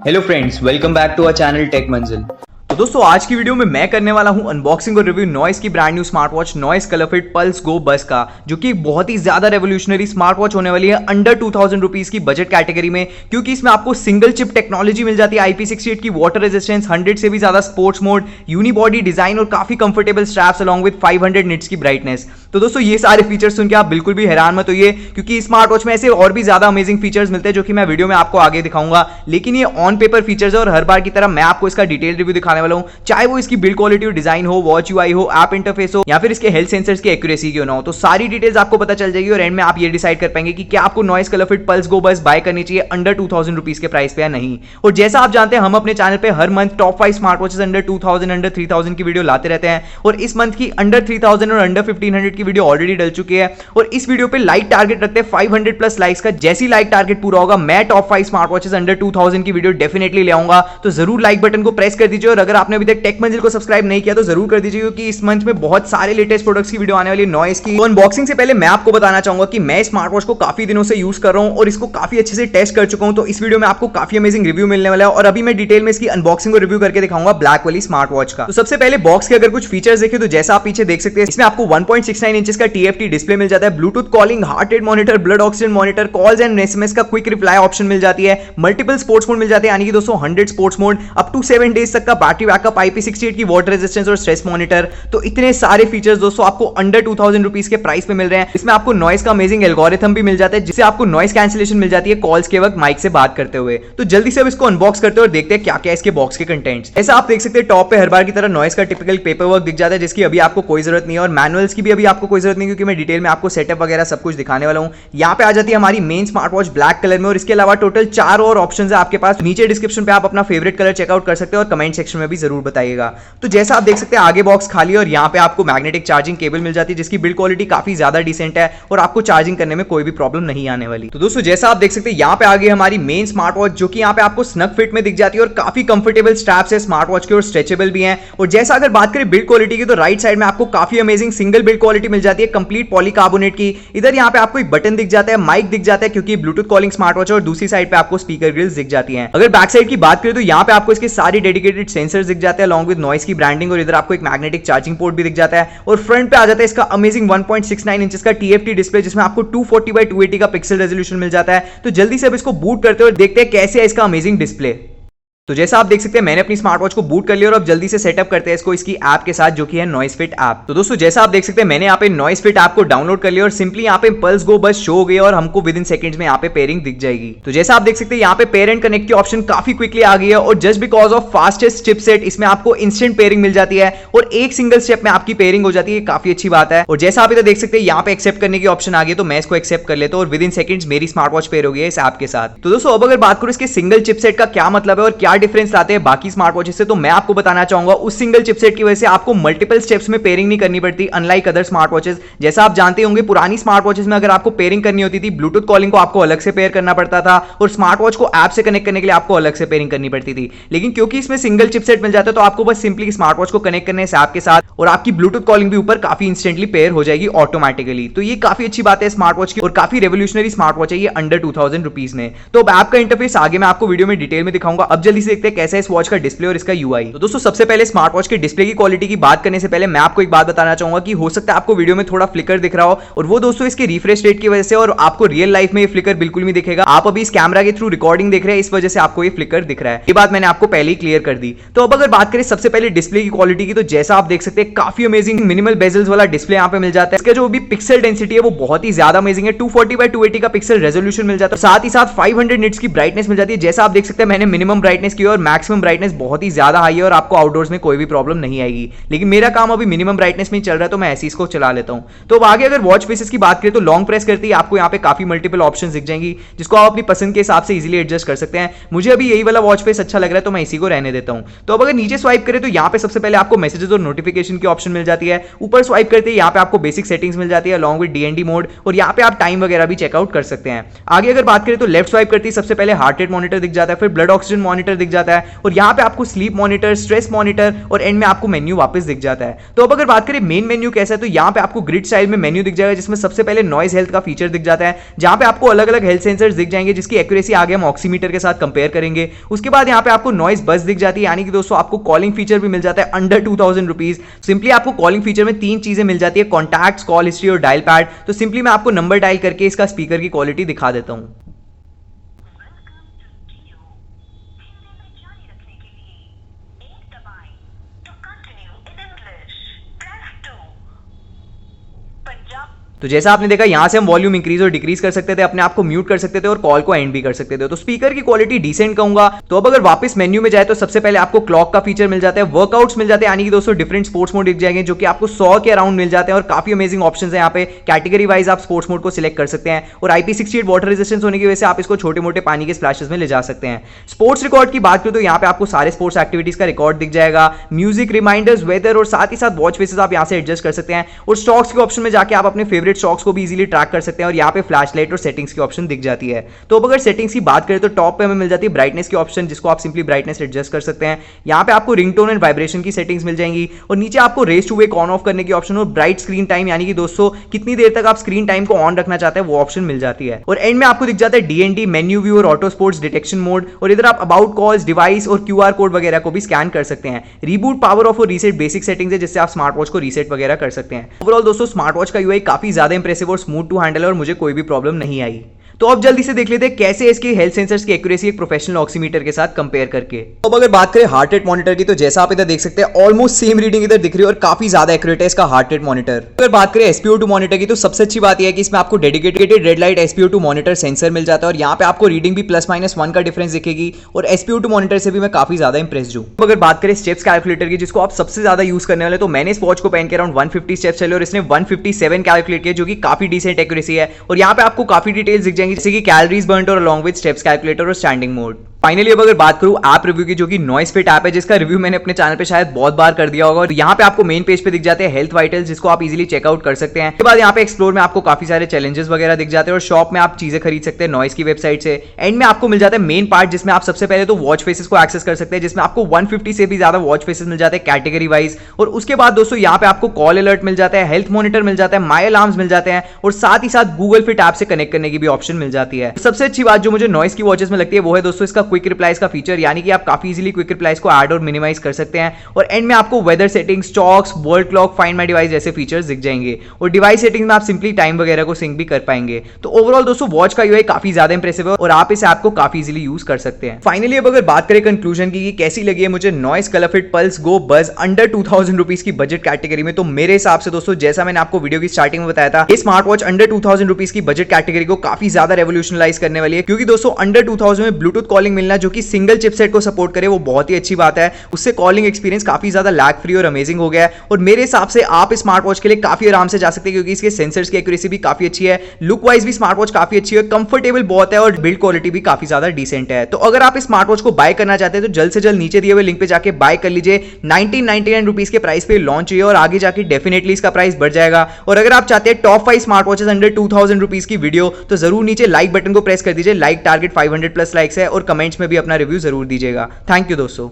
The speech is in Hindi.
Hello friends, welcome back to our channel tech Manzil. तो दोस्तों आज की वीडियो में मैं करने वाला हूं अनबॉक्सिंग और रिव्यू नॉइस की brand new smart watch Noise ColorFit Pulse Go Buzz का, जो कि बहुत ही ज्यादा रेवोल्यूशनरी स्मार्ट वॉच होने वाली है अंडर 2000 रुपीज की बजट कैटेगरी में, क्योंकि इसमें आपको सिंगल चिप टेक्नोलॉजी मिल जाती है, IP68 की वाटर रेजिस्टेंस, 100 से भी ज्यादा स्पोर्ट्स मोड, यूनिबॉडी डिजाइन और काफी comfortable straps along with 500 nits की ब्राइटनेस। तो दोस्तों ये सारे फीचर्स सुन के आप बिल्कुल भी हैरान मत होइए, क्योंकि स्मार्ट वॉच में ऐसे और भी ज्यादा अमेजिंग फीचर्स मिलते हैं जो कि मैं वीडियो में आपको आगे दिखाऊंगा। लेकिन ये ऑन पेपर फीचर्स है और हर बार की तरह मैं आपको इसका डिटेल रिव्यू दिखाने वाला हूं, चाहे वो इसकी बिल्ड क्वालिटी और डिजाइन हो, वॉच यूआई हो, ऐप इंटरफेस हो, या फिर इसके हेल्थ सेंसर्स की एक्यूरेसी क्यों ना हो। तो सारी डिटेल्स आपको पता चल जाएगी और एंड में आप ये डिसाइड कर पाएंगे कि क्या आपको नॉइस कलरफिट पल्स गो बस बाय करनी चाहिए अंडर 2000 रुपीज के प्राइस पे या नहीं। और जैसा आप जानते हैं हम अपने चैनल पे हर month top 5 smart watches under 2000 under 3000 की वीडियो लाते रहते हैं, और इस मंथ की अंडर 3000 और अंडर 1500 की वीडियो ऑलरेडी डल चुकी है। और इस वीडियो पे लाइक टारगेट रखते हैं 500 प्लस लाइक्स का। जैसी लाइक टारगेट पूरा होगा मैं टॉप 5 स्मार्ट वॉचेस अंडर 2000 की वीडियो डेफिनेटली ले आऊंगा। तो जरूर लाइक बटन को प्रेस कर दीजिए, और अगर आपने अभी तक टेक मंजिल को सब्सक्राइब नहीं किया तो जरूर कर दीजिए, क्योंकि इस मंथ में बहुत सारे लेटेस्ट प्रोडक्ट्स की वीडियो आने वाली है नॉइस की। तो अनबॉक्सिंग से पहले मैं आपको बताना चाहूंगा कि मैं स्मार्ट वॉच को काफी दिनों से यूज कर रहा हूं और इसको काफी अच्छे से टेस्ट कर चुका हूं। तो इस वीडियो में आपको काफी अमेजिंग रिव्यू मिलने वाला है, और अभी मैं डिटेल में इसकी अनबॉक्सिंग और रिव्यू करके दिखाऊंगा ब्लैक वाली स्मार्ट वॉच का। तो सबसे पहले बॉक्स के अगर कुछ फीचर्स देखें तो जैसा आप पीछे देख सकते हैं, इसमें आपको 1.69 इंचेस का TFT डिस्प्ले मिल जाता है, Bluetooth calling, heart rate monitor, blood oxygen monitor, calls and SMS का क्विक रिप्लाई ऑप्शन मिल जाती है, मल्टीपल स्पोर्ट्स मोड मिल जाते हैं, यानी कि दोस्तों 100 sports mode, up to 7 days तक का बैटरी बैकअप, IP68 की वाटर रेजिस्टेंस और स्ट्रेस मॉनिटर। तो इतने सारे फीचर्स दोस्तों आपको अंडर 2000 रुपीज के प्राइस पे मिल रहे हैं। इसमें आपको नॉइस का अमेजिंग एल्गोरिथम भी मिल जाता है, जिससे आपको नॉइस कैंसिलेशन मिल जाती है कॉल्स के वक्त माइक से बात करते हुए। तो जल्दी से अब इसको अनबॉक्स करते हैं और देखते हैं क्या क्या इसके बॉक्स के कंटेंट्स। ऐसा आप देख सकते हैं टॉप पे हर बार की तरह नॉइस का टिपिकल पेपर वर्क दिख जाता है, जिसकी अभी आपको कोई जरूरत नहीं है, और मैनुअल्स की भी अभी आपको कोई जरूरत नहीं, क्योंकि मैं डिटेल में आपको सेटअप वगैरह सब कुछ दिखाने वाला हूं। यहाँ पे आ जाती है हमारी main smart watch black colour में, और इसके अलावा टोटल 4 और ऑप्शंस है आपके पास। नीचे डिस्क्रिप्शन पे आप अपना फेवरेट कलर चेकआउट कर सकते हैं, और कमेंट सेक्शन में भी जरूर बताइएगा। तो जैसा आप देख सकते हैं आगे बॉक्स खाली है, और यहाँ पे आपको मैग्नेटिक चार्जिंग केबल मिल जाती है, जिसकी बिल्ड क्वालिटी काफी ज्यादा डिसेंट है और आपको चार्जिंग करने में कोई भी प्रॉब्लम नहीं आने वाली। तो दोस्तों जैसा आप देख सकते हैं यहाँ पे आ गई हमारी मेन स्मार्ट वॉच, जो कि यहाँ पे आपको स्नग फिट में दिख जाती है, और काफी कंफर्टेबल स्ट्रैप्स है स्मार्ट वॉच के, और स्ट्रेचेबल भी हैं। और जैसा अगर बात करें बिल्ड क्वालिटी की, तो राइट साइड में आपको काफी अमेजिंग सिंगल बिल्ड क्वालिटी मिल जाती है कंप्लीट पॉलीकार्बोनेट की। इधर यहाँ पे आपको एक बटन दिख जाता है, माइक दिख जाता है, क्योंकि ब्लूटूथ कॉलिंग स्मार्ट वॉच है, और दूसरी साइड पे आपको स्पीकर ग्रिल्स दिख जाती हैं। अगर बैक साइड की बात करें तो यहाँ पे आपको इसके सारे डेडिकेटेड सेंसर्स दिख जाते हैं अलॉन्ग विद नॉइस की ब्रांडिंग, और इधर आपको एक मैग्नेटिक चार्जिंग पोर्ट भी दिख जाता है। और फ्रंट पे आ जाता है इसका अमेजिंग 1.69 इंचेस का TFT डिस्प्ले, जिसमें आपको 240x280 का पिक्सल रेजोल्यूशन मिल जाता है। तो जल्दी से अब इसको बूट करते हैं और देखते हैं कैसे है इसका अमेजिंग डिस्प्ले। तो जैसा आप देख सकते हैं मैंने अपनी स्मार्ट वॉच को बूट कर लिया, और अब जल्दी से सेटअप करते हैं इसको इसकी ऐप के साथ, जो कि है नॉइस फिट ऐप। तो दोस्तों जैसा आप देख सकते हैं मैंने यहाँ पे नॉइस फिट ऐप को डाउनलोड कर लिया, और सिंपली यहाँ पे पल्स गो बस शो हो गई, और हमको विद इन सेकंड्स में यहाँ पे पेयरिंग दिख जाएगी। तो जैसा आप देख सकते हैं यहाँ पे पेयर एंड कनेक्ट की ऑप्शन काफी क्विकली आ गई है, और just because of fastest chipset इसमें आपको इंस्टेंट पेयरिंग मिल जाती है, और एक सिंगल स्टेप में आपकी पेयरिंग हो जाती है। काफी अच्छी बात है। और जैसा आप इधर देख सकते हैं यहाँ पे एक्सेप्ट करने की ऑप्शन आ गई, तो मैं इसको एक्सेप्ट कर लेता हूँ, और विद इन सेकंड्स मेरी स्मार्ट वॉच पेयर हो गई है इस ऐप के साथ। तो दोस्तों अब अगर बात करूँ इसके सिंगल चिपसेट का क्या मतलब है और क्या डिफरेंस लाते हैं बाकी स्मार्ट वॉचेस से, तो मैं आपको बताना चाहूंगा उस सिंगल चिपसेट की वजह से आपको मल्टीपल स्टेप्स में पेयरिंग नहीं करनी पड़ती, अनलाइक अदर स्मार्ट वॉचेस। जैसा आप जानते होंगे पुरानी स्मार्ट वॉचेस में अगर आपको पेयरिंग करनी होती थी, ब्लूटूथ कॉलिंग को आपको अलग से पेयर करना पड़ता था, और स्मार्ट वॉच को ऐप से कनेक्ट करने के लिए आपको अलग से पेयरिंग करनी पड़ती थी। लेकिन क्योंकि इसमें सिंगल चिपसेट मिल जाता है, तो आपको बस सिंपली स्मार्ट वॉच को कनेक्ट करने इस ऐप के साथ, और आपकी ब्लूटूथ कॉलिंग भी ऊपर काफी इंस्टेंटली पेयर हो जाएगी ऑटोमेटिकली। तो ये काफी अच्छी बात है स्मार्ट वॉच की, और काफी रेवोल्यूशनरी स्मार्ट वॉच है ये अंडर 2000 रुपीज में। तो अब ऐप का इंटरफेस आगे मैं आपको वीडियो में डिटेल में दिखाऊंगा। अब जल्दी से देखते हैं कैसा है इस वॉच का डिस्प्ले और इसका UI। तो दोस्तों सबसे पहले स्मार्ट वॉच के डिस्प्ले की क्वालिटी की बात करने से पहले मैं आपको एक बात बताना चाहूंगा कि हो सकता है आपको वीडियो में थोड़ा फ्लिकर दिख रहा हो, और वो दोस्तों इसके रिफ्रेश रेट की वजह से, और आपको रियल लाइफ में ये फ्लिकर बिल्कुल नहीं दिखेगा। आप अभी इस कैमरा के थ्रू रिकॉर्डिंग देख रहे हैं, इस वजह से आपको ये फ्लिकर दिख रहा है। ये बात मैंने आपको पहले ही क्लियर कर दी। तो अब अगर बात करें सबसे पहले डिस्प्ले की क्वालिटी की, तो जैसा आप देख सकते हैं काफी अमेजिंग मिनिमल बेजल्स वाला डिस्प्ले यहाँ पे मिल जाता है। इसका जो भी पिक्सल डेंसिटी है वो बहुत ही ज्यादा अमेजिंग है, 240x280 का पिक्सल रेजोल्यूशन मिल जाता है, साथ ही साथ 500 निट्स की ब्राइटनेस मिल जाती है। जैसा आप देख सकते हैं मैंने मिनिमम ब्राइटनेस की, और मैक्सिमम ब्राइटनेस बहुत ही ज्यादा हाई है, और आपको आउटडोर्स में कोई भी प्रॉब्लम नहीं आएगी। लेकिन मेरा काम अभी मिनिमम ब्राइटनेस में ही चल रहा है, तो मैं ऐसे इसको चला लेता हूं। तो अब आगे अगर वॉच फेसेस की बात करें, तो लॉन्ग प्रेस करते ही आपको यहाँ पे काफी मल्टीपल ऑप्शंस दिख जाएंगी, जिसको आप अपनी पसंद के हिसाब से इजीली एडजस्ट कर सकते हैं। मुझे अभी यही वाला वॉच फेस अच्छा लग रहा है, तो मैं इसी को रहने देता हूं। तो अब अगर नीचे स्वाइप करें, तो यहाँ पे सबसे पहले आपको मैसेजेस और नोटिफिकेशन की ऑप्शन मिल जाती है। ऊपर स्वाइप करते ही यहाँ पे आपको बेसिक सेटिंग्स मिल जाती है अलॉन्ग विद DND मोड, और यहाँ पे आप टाइम वगैरह भी चेकआउट कर सकते हैं। आगे अगर बात करें तो लेफ्ट स्वाइप करते ही सबसे पहले हार्ट रेट मॉनिटर दिख जाता है, फिर ब्लड ऑक्सीजन मॉनिटर मॉनिटर दिख जाता है और यहाँ पे आपको स्लीप मॉनिटर, स्ट्रेस मॉनिटर और एंड में आपको मेन्यू वापस दिख जाता है। तो अब अगर बात करें मेन मेन्यू कैसा है, तो यहाँ पे आपको ग्रिड स्टाइल में मेन्यू दिख जाएगा, जिसमें सबसे पहले नॉइज हेल्थ का फीचर दिख जाता है, जहां पे आपको अलग अलग हेल्थ सेंसर्स दिख जाएंगे जिसकी एक्यूरेसी आगे हम ऑक्सीमीटर के साथ कंपेयर करेंगे। उसके बाद यहाँ पे आपको नॉइज बस दिख जाती है, यानी कि दोस्तों आपको कॉलिंग फीचर भी मिल जाता है अंडर 2000 रुपीज। सिंपली आपको कॉलिंग फीचर में 3 चीजें मिल जाती है, कॉन्टैक्ट्स, कॉल हिस्ट्री और डायल पैड। तो सिंपली मैं आपको नंबर डायल करके इसका स्पीकर की क्वालिटी दिखा देता हूं। तो जैसा आपने देखा यहां से हम वॉल्यूम इंक्रीज और डिक्रीज कर सकते थे, अपने आप को म्यूट कर सकते थे और कॉल को एंड भी कर सकते थे। तो स्पीकर की क्वालिटी डिसेंट कहूंगा। तो अब अगर वापस मेन्यू में जाए तो सबसे पहले आपको क्लॉक का फीचर मिल जाता है, वर्कआउट्स मिल जाते हैं, यानी कि दोस्तों डिफरेंट स्पोर्ट्स मोड दिख जाएंगे जो कि आपको 100 के अराउंड मिल जाते हैं और काफी अमेजिंग ऑप्शन है यहाँ पे। कैटेगरी वाइज आप स्पोर्ट्स मोड को सिलेक्ट कर सकते हैं और IP68 वाटर रेजिस्टेंस होने की वजह से आप इसको छोटे मोटे पानी के स्प्लैशेस में ले जा सकते हैं। स्पोर्ट्स रिकॉर्ड की बात करें तो यहाँ पे आपको सारे स्पोर्ट्स एक्टिविटीज का रिकॉर्ड दिख जाएगा, म्यूजिक, रिमाइंडर्स, वेदर और साथ ही साथ वॉच फेसेस आप यहाँ से एडजस्ट कर सकते हैं और स्टॉक्स के ऑप्शन में जाके आप अपने फेवरेट स्टॉक्स को भी इजीली ट्रैक कर सकते हैं और यहाँ पे फ्लैश लाइट और सेटिंग्स की ऑप्शन दिख जाती है। तो अब अगर सेटिंग्स की बात करें तो टॉप पे हमें मिल जाती है ब्राइटनेस की ऑप्शन, जिसको आप सिंपली ब्राइटनेस एडजस्ट कर सकते हैं। यहाँ पे आपको रिंगटोन एंड वाइब्रेशन की सेटिंग्स मिल जाएंगी और नीचे आपको raise to wake on off करने की ऑप्शन और ब्राइट स्क्रीन टाइम, यानी कि दोस्तों कितनी देर तक आप स्क्रीन टाइम को ऑन रखना चाहते हैं वो ऑप्शन मिल जाती है। और एंड में आपको दिख जाता है DND, मेन्यू व्यू और ऑटो स्पोर्ट्स डिटेक्शन मोड। और इधर आप अबाउट कॉल्स, डिवाइस और QR कोड वगैरह को भी स्कैन कर सकते हैं। रिबूट, पावर ऑफ और रीसेट बेसिक सेटिंग्स है जिससे आप स्मार्ट वॉच को रीसेट वगैरह कर सकते हैं। ओवरऑल दोस्तों स्मार्ट वॉच का UI काफी ज्यादा इंप्रेसिव और स्मूथ टू हैंडल है और मुझे कोई भी प्रॉब्लम नहीं आई। तो अब जल्दी से देख लेते हैं कैसे इसकी हेल्थ सेंसर्स की एक्यूरेसी एक प्रोफेशनल ऑक्सीमीटर के साथ कंपेयर करके। अब अगर बात करें हार्ट रेट मॉनिटर की, तो जैसा आप इधर देख सकते हैं ऑलमोस्ट सेम रीडिंग इधर दिख रही है और काफी ज्यादा एक्यूरेट है इसका हार्ट रेट मॉनिटर। अगर बात करें SpO2 मॉनिटर की, तो सबसे अच्छी बात यह है कि इसमें आपको dedicated red light SpO2 monitor sensor मिल जाता है और यहाँ पे आपको रीडिंग भी +-1 का डिफरेंस दिखेगी और SpO2 मॉनिटर से भी मैं काफी ज्यादा इंप्रेस्ड हूं। अगर बात करें स्टेप्स कैलकुलेटर की, जिसको आप सबसे ज्यादा यूज करने वाले, तो मैंने इस वॉच को पहन के अराउंड 150 स्टेप्स चले और इसने 157 कैलकुलेट किया, जो कि काफी डिसेंट एक्यूरेसी है। और यहाँ पे आपको काफी डिटेल्स दिख जाएंगी, जैसे कि कैलोरीज बर्न्ड और अलॉन्ग विद स्टेप्स कैलकुलेटर और स्टैंडिंग मोड। फाइनली अब अगर बात करूं ऐप रिव्यू की, जो कि नॉइस फिट ऐप है, जिसका रिव्यू मैंने अपने चैनल पे शायद बहुत बार कर दिया होगा। और यहाँ पे आपको मेन पेज पे दिख जाते हैं हेल्थ वाइटल्स, जिसको आप इजीली चेकआउट कर सकते हैं। उसके बाद यहाँ पे एक्सप्लोर में आपको काफी सारे चैलेंजेस वगैरह दिख जाते हैं और शॉप में आप चीजें खरीद सकते हैं नॉइस की वेबसाइट से। एंड में आपको मिल जाता है मेन पार्ट, जिसमें आप सबसे पहले तो वॉच फेसेस को एक्सेस कर सकते हैं, जिसमें आपको 150 से भी ज्यादा वॉच फेसेस मिल जाते हैं कैटेगरी वाइज। और उसके बाद दोस्तों यहाँ पे आपको कॉल अलर्ट मिल जाता है, हेल्थ मॉनिटर मिल जाता है, माई अलार्म्स मिल जाते हैं और साथ ही साथ गूगल फिट ऐप से कनेक्ट करने की भी ऑप्शन मिल जाती है। सबसे अच्छी बात जो मुझे नॉइस की वॉचेस में लगती है वो है दोस्तों इसका क्विक रिप्लाईज का फीचर, यानी कि आप काफी इजीली क्विक रिप्लाईज को ऐड और मिनिमाइज कर सकते हैं। और एंड में आपको weather settings, stocks, world clock, find my device जैसे फीचर्स दिख जाएंगे और डिवाइस सेटिंग में आप सिंपली टाइम वगैरह को सिंक भी कर पाएंगे। तो ओवरऑल दोस्तों वॉच का यूआई काफी ज्यादा इंप्रेसिव है और आप इस ऐप को काफी इजीली यूज कर सकते हैं। फाइनली अब अगर बात करें कंक्लूजन की कैसी लगी है मुझे नॉइस कलरफिट पल्स गो बज अंडर 2000 रुपीज की बजट कैटेगरी में, तो मेरे हिसाब से दोस्तों जैसा मैंने आपको वीडियो की स्टार्टिंग में बताया था, ये स्मार्ट वॉच अंडर 2000 रुपीज की बजट कैटेगरी को काफी ज्यादा रेवोल्यूशनलाइज करने वाली है। क्योंकि दोस्तों अंडर 2000 में ब्लूटूथ कॉलिंग मिलना, जो कि सिंगल चिपसेट को सपोर्ट करे, वो बहुत ही अच्छी बात है। उससे कॉलिंग एक्सपीरियंस काफी ज्यादा लैग फ्री और अमेजिंग हो गया है और मेरे हिसाब से आप इस स्मार्ट वॉच के लिए काफी आराम से जा सकते हैं, क्योंकि इसके सेंसर्स की एक्यूरेसी भी काफी अच्छी है, लुक वाइज भी स्मार्ट वॉच काफी अच्छी है, कंफर्टेबल बहुत है और बिल्ड क्वालिटी भी काफी ज्यादा डिसेंट है। तो अगर आप इस स्मार्ट वॉच को बाय करना चाहते हैं तो जल्द से जल्द नीचे दिए हुए लिंक पे जाके बाय कर लीजिए। 1999 रुपीज के प्राइस पे लॉन्च हुई है और आगे जाके डेफिनेटली इसका प्राइस बढ़ जाएगा। और अगर आप चाहते हैं top 5 smart watches under 2000 rupees की वीडियो, तो जरूर नीचे लाइक बटन को प्रेस कर दीजिए। लाइक टारगेट 500+ लाइक्स है और कमेंट्स में भी अपना रिव्यू जरूर दीजिएगा। थैंक यू दोस्तों।